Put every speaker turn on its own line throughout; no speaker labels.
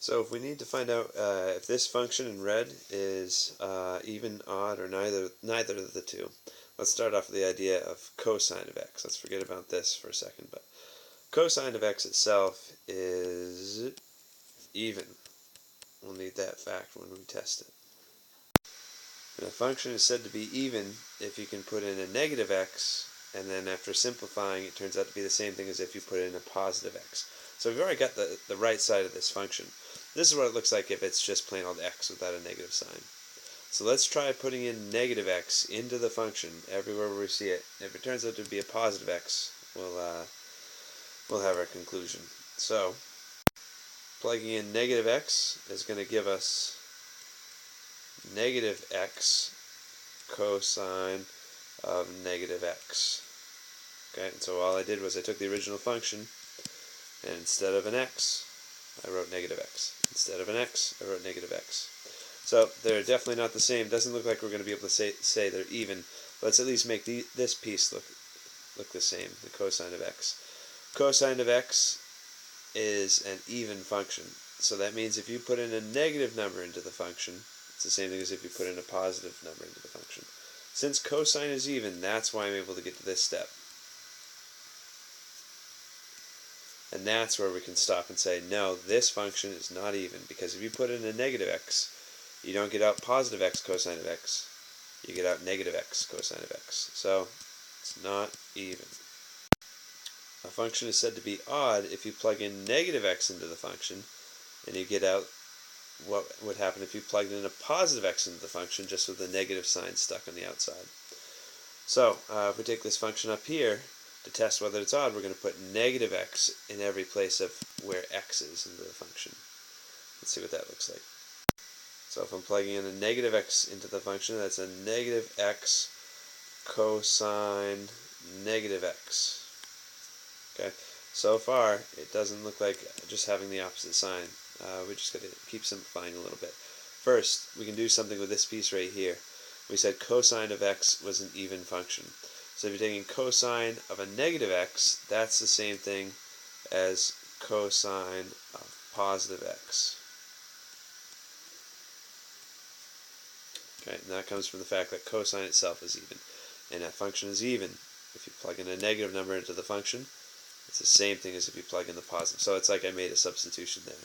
So if we need to find out if this function in red is even, odd, or neither of the two, let's start off with the idea of cosine of x. Let's forget about this for a second, but cosine of x itself is even. We'll need that fact when we test it. And a function is said to be even if you can put in a negative x, and then after simplifying it turns out to be the same thing as if you put in a positive x. So we've already got the right side of this function. This is what it looks like if it's just plain old x without a negative sign. So let's try putting in negative x into the function everywhere where we see it. If it turns out to be a positive x, we'll have our conclusion. So plugging in negative x is going to give us negative x cosine of negative x. Okay, and so all I did was I took the original function, and instead of an x, I wrote negative x. Instead of an x, I wrote negative x. So they're definitely not the same. Doesn't look like we're going to be able to say they're even. Let's at least make this piece look the same, the cosine of x. Cosine of x is an even function. So that means if you put in a negative number into the function, it's the same thing as if you put in a positive number into the function. Since cosine is even, that's why I'm able to get to this step. And that's where we can stop and say, no, this function is not even, because if you put in a negative x, you don't get out positive x cosine of x, you get out negative x cosine of x. So it's not even. A function is said to be odd if you plug in negative x into the function, and you get out what would happen if you plugged in a positive x into the function just with a negative sign stuck on the outside. So if we take this function up here, to test whether it's odd, we're going to put negative x in every place of where x is into the function. Let's see what that looks like. So if I'm plugging in a negative x into the function, that's a negative x cosine negative x. Okay, so far it doesn't look like just having the opposite sign. We just got to keep simplifying a little bit. First, we can do something with this piece right here. We said cosine of x was an even function. So if you're taking cosine of a negative x, that's the same thing as cosine of positive x. Okay, and that comes from the fact that cosine itself is even. And that function is even. If you plug in a negative number into the function, it's the same thing as if you plug in the positive. So it's like I made a substitution there.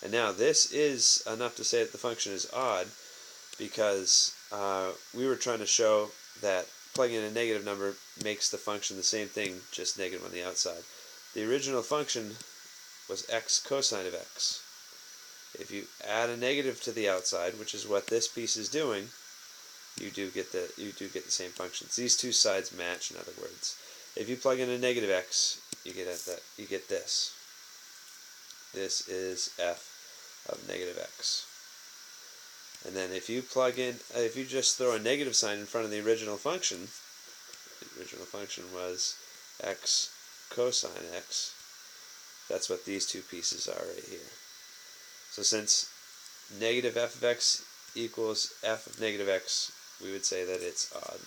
And now this is enough to say that the function is odd, because we were trying to show that plugging in a negative number makes the function the same thing, just negative on the outside. The original function was x cosine of x. If you add a negative to the outside, which is what this piece is doing, you do get the same functions. These two sides match, in other words. If you plug in a negative x, you get this. This is f of negative x. And then if you just throw a negative sign in front of the original function was x cosine x, that's what these two pieces are right here. So since negative f of x equals f of negative x, we would say that it's odd.